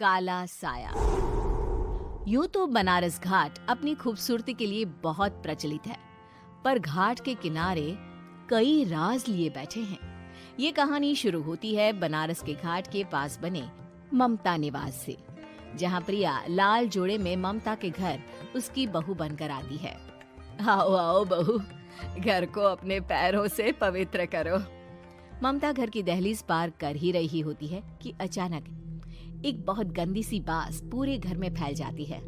काला साया। यूं तो बनारस घाट अपनी खूबसूरती के लिए बहुत प्रचलित है, पर घाट के किनारे कई राज लिए बैठे हैं। ये कहानी शुरू होती है बनारस के घाट के पास बने ममता निवास से, जहां प्रिया लाल जोड़े में ममता के घर उसकी बहू बनकर आती है। आओ आओ बहू, घर को अपने पैरों से पवित्र करो। ममता घर की दहलीज पार कर ही रही होती है कि अचानक एक बहुत गंदी सी बास पूरे घर में फैल जाती है।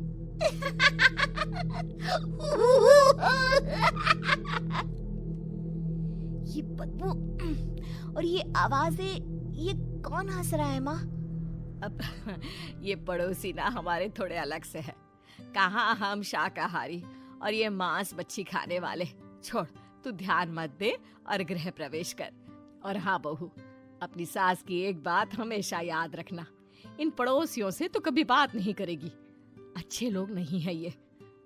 ये बदबू और ये आवाजें, ये कौन हंस रहा है माँ? अब ये पड़ोसी ना हमारे थोड़े अलग से है। कहाँ हम शाकाहारी और ये मांस मच्छी खाने वाले। छोड़, तू ध्यान मत दे और गृह प्रवेश कर। और हाँ बहू, अपनी सास की एक बात हमेशा याद रखना, इन पड़ोसियों से तो कभी बात नहीं करेगी। अच्छे लोग नहीं है ये।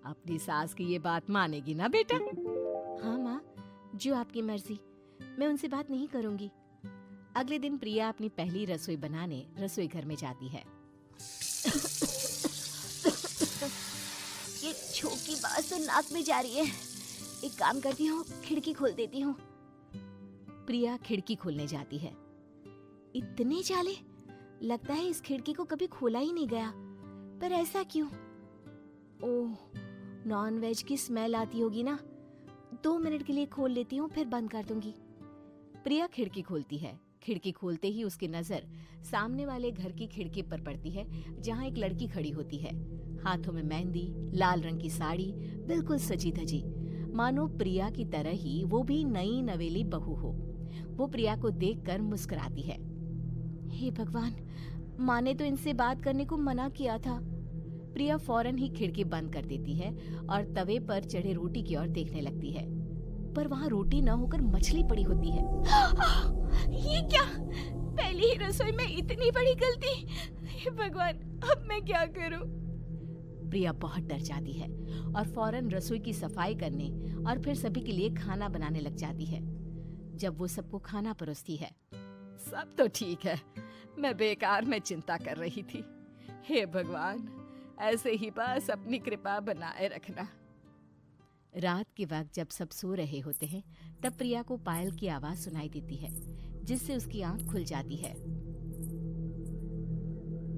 अपनी सास की ये बात मानेगी ना बेटा? हाँ माँ, जो आपकी मर्जी, मैं उनसे बात नहीं करूंगी। अगले दिन प्रिया अपनी पहली रसोई बनाने रसोई घर में जाती है। ये छोकी बात तो नाक में जा रही है। एक काम करती हूँ, खिड़की खोल देती हूँ। प्रिया खिड़की खोलने जाती है। इतने जाले, लगता है इस खिड़की को कभी खोला ही नहीं गया। पर ऐसा क्यों? ओह, नॉन वेज की स्मेल आती होगी ना। 2 मिनट के लिए खोल लेती हूँ, फिर बंद कर दूंगी। प्रिया खिड़की खोलती है। खिड़की खोलते ही उसकी नजर सामने वाले घर की खिड़की पर पड़ती है, जहाँ एक लड़की खड़ी होती है। हाथों में मेहंदी, लाल रंग की साड़ी, बिल्कुल सजी धजी, मानो प्रिया की तरह ही वो भी नई नवेली बहू हो। वो प्रिया को देखकर मुस्कुराती है। हे भगवान, माँ ने तो इनसे बात करने को मना किया था। प्रिया फौरन ही खिड़की बंद कर देती है और तवे पर चढ़े रोटी की ओर देखने लगती है, पर वहाँ रोटी न होकर मछली पड़ी होती है। ये क्या? पहली ही रसोई में इतनी बड़ी गलती। हे भगवान, अब मैं क्या करूं? प्रिया बहुत डर जाती है और फौरन रसोई की सफाई करने और फिर सभी के लिए खाना बनाने लग जाती है। जब वो सबको खाना परोसती है, सब तो ठीक है, मैं बेकार में चिंता कर रही थी। हे भगवान, ऐसे ही बस अपनी कृपा बनाए रखना। रात के वक्त जब सब सो रहे होते हैं, तब प्रिया को पायल की आवाज सुनाई देती है, जिससे उसकी आंख खुल जाती है।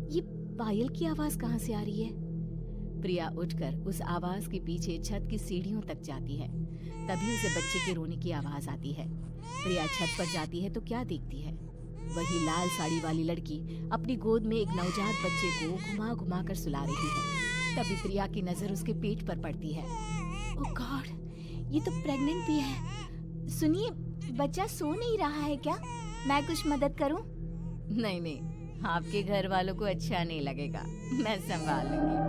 ये पायल की आवाज कहाँ से आ रही है? प्रिया उठकर उस आवाज के पीछे छत की सीढ़ियों तक जाती है। तभी उसे बच्चे के रोने की आवाज आती है। प्रिया छत पर जाती है तो क्या देखती है? वही लाल साड़ी वाली लड़की अपनी गोद में एक नवजात बच्चे को घुमा घुमा कर सुला रही है। तभी प्रिया की नजर उसके पेट पर पड़ती है। ओह गॉड, ये तो प्रेग्नेंट भी है। सुनिए, बच्चा सो नहीं रहा है क्या? मैं कुछ मदद करूं? नहीं नहीं, आपके घर वालों को अच्छा नहीं लगेगा, मैं संभाल लूंगी।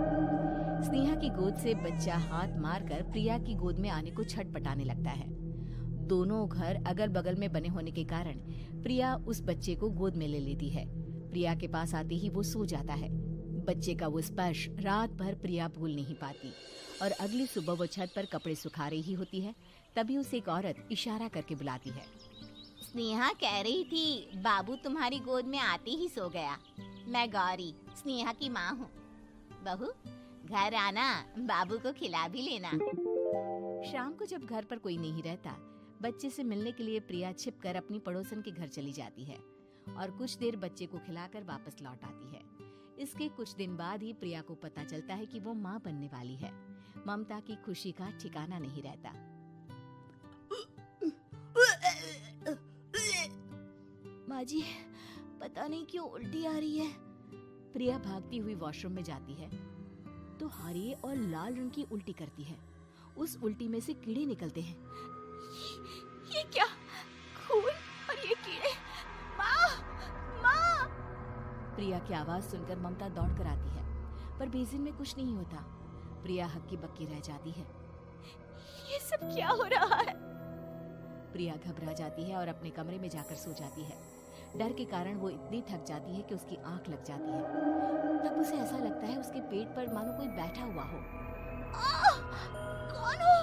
स्नेहा की गोद से बच्चा हाथ मारकर प्रिया की गोद में आने को छटपटाने लगता है। दोनों घर अगल बगल में बने होने के कारण प्रिया उस बच्चे को गोद में ले लेती है। प्रिया के पास आते ही वो सो जाता है। बच्चे का वो स्पर्श रात भर प्रिया भूल नहीं पाती और अगली सुबह वो छत पर कपड़े सुखा रही होती है। तभी उसे एक औरत इशारा करके बुलाती है। स्नेहा कह रही थी बाबू तुम्हारी गोद में आते ही सो गया। मैं गौरी, स्नेहा की माँ हूँ। बहू, घर आना, बाबू को खिला भी लेना। शाम को जब घर पर कोई नहीं रहता, बच्चे से मिलने के लिए प्रिया छिपकर अपनी पड़ोसन के घर चली जाती है और कुछ देर बच्चे को खिलाकर वापस लौट आती है। इसके कुछ दिन बाद ही प्रिया को पता चलता है कि वो माँ बनने वाली है। ममता की खुशी का ठिकाना नहीं रहता। माँ जी, पता नहीं क्यों उल्टी आ रही है। प्रिया भागती हुई वॉशरूम में जाती है तो हरे और लाल रंग की उल्टी करती है। उस उल्टी में से कीड़े निकलते हैं। ये क्या? खून और ये कीड़े! माँ! माँ! प्रिया की आवाज सुनकर ममता दौड़ कर आती है, पर बेसिन में कुछ नहीं होता। प्रिया हक्की बक्की रह जाती है। ये सब क्या हो रहा है? प्रिया घबरा जाती है और अपने कमरे में जाकर सो जाती है। डर के कारण वो इतनी थक जाती है कि उसकी आंख लग जाती है। तब उसे ऐसा लगता है उसके पेट पर मानो कोई बैठा हुआ हो। कौन हो?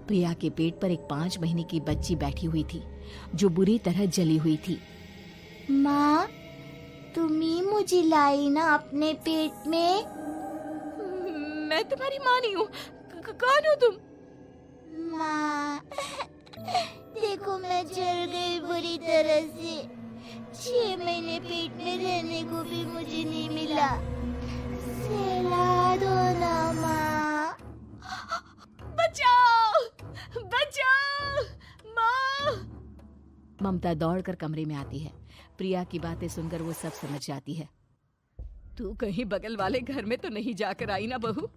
प्रिया के पेट पर एक 5 महीने की बच्ची बैठी हुई थी, जो बुरी तरह जली हुई थी। माँ, तुम ही मुझे लाई ना अपने पेट में। मैं तुम्हारी माँ नहीं हूँ। कौन हो तुम? माँ, देखो मैं जल गई बुरी तरह से। 6 महीने पेट में रहने को भी मुझे नहीं मिला। सहला दो ना माँ। बचाओ, बचाओ, माँ! ममता दौड़कर कमरे में आती है। प्रिया की बातें सुनकर वो सब समझ जाती है। तू कहीं बगल वाले घर में तो नहीं जाकर आई ना बहू?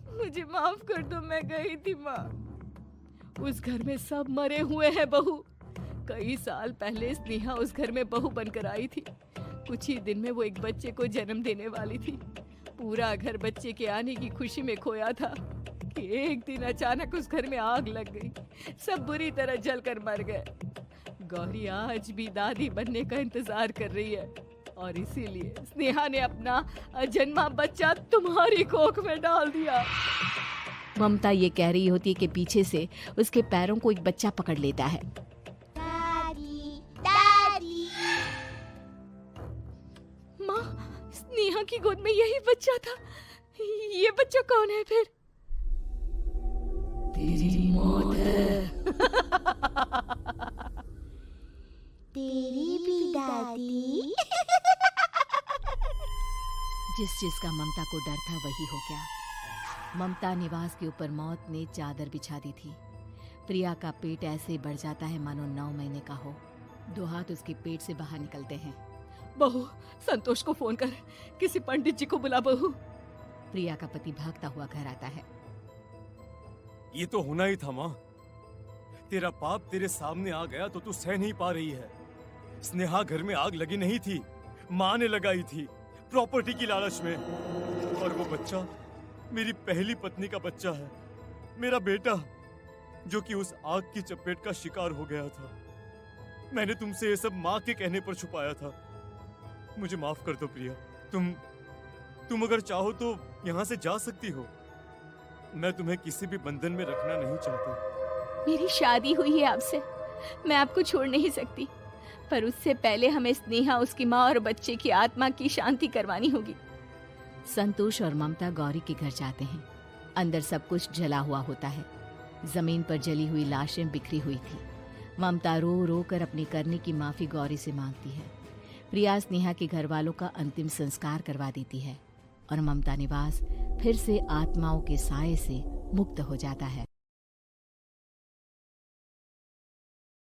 मुझे माफ कर दो, मैं गई थी माँ। उस घर में सब मरे हुए हैं बहू। कई साल पहले स्नेहा उस घर में बहू बनकर आई थी। कुछ ही दिन में वो एक बच्चे को जन्म देने वाली थी। पूरा घर बच्चे के आने की खुशी में खोया था कि एक दिन अचानक उस घर में आग लग गई। सब बुरी तरह जलकर मर गए। गौरी आज भी दादी बनने का इंतजार कर रही है और इसीलिए स्नेहा ने अपना अजन्मा बच्चा तुम्हारी कोख में डाल दिया। ममता ये कह रही होती है कि पीछे से उसके पैरों को एक बच्चा पकड़ लेता है। दादी, दादी। माँ, स्नेहा की गोद में यही बच्चा था। ये बच्चा कौन है फिर? तेरी मौत है। तेरी भी दादी। जिस चीज का ममता को डर था वही हो गया। ममता निवास के ऊपर मौत ने चादर बिछा दी थी। प्रिया का पेट ऐसे बढ़ जाता है मानो 9 महीने का हो। 2 हाथ उसके पेट से बाहर निकलते हैं। बहू, संतोष को फोन कर, किसी पंडित जी को बुला बहू। प्रिया का पति भागता हुआ घर आता है। ये तो होना ही था माँ। तेरा पाप तेरे सामने आ गया तो तू सह नहीं पा रही है। स्नेहा घर में आग लगी नहीं थी, माँ ने लगाई थी, प्रॉपर्टी की लालच में। और वो बच्चा मेरी पहली पत्नी का बच्चा है, मेरा बेटा, जो कि उस आग की चपेट का शिकार हो गया था। मैंने तुमसे ये सब माँ के कहने पर छुपाया था। मुझे माफ कर दो प्रिया। तुम अगर चाहो तो यहाँ से जा सकती हो। मैं तुम्हें किसी भी बंधन में रखना नहीं चाहता। मेरी शादी हुई है आपसे, मैं आपको छोड़ नहीं सकती, पर उससे पहले हमें स्नेहा, उसकी माँ और बच्चे की आत्मा की शांति करवानी होगी। संतोष और ममता गौरी के घर जाते हैं। अंदर सब कुछ जला हुआ होता है। जमीन पर जली हुई लाशें बिखरी हुई थी। ममता रो रो कर अपने करने की माफी गौरी से मांगती है। प्रिया स्नेहा के घर वालों का अंतिम संस्कार करवा देती है और ममता निवास फिर से आत्माओं के साए से मुक्त हो जाता है।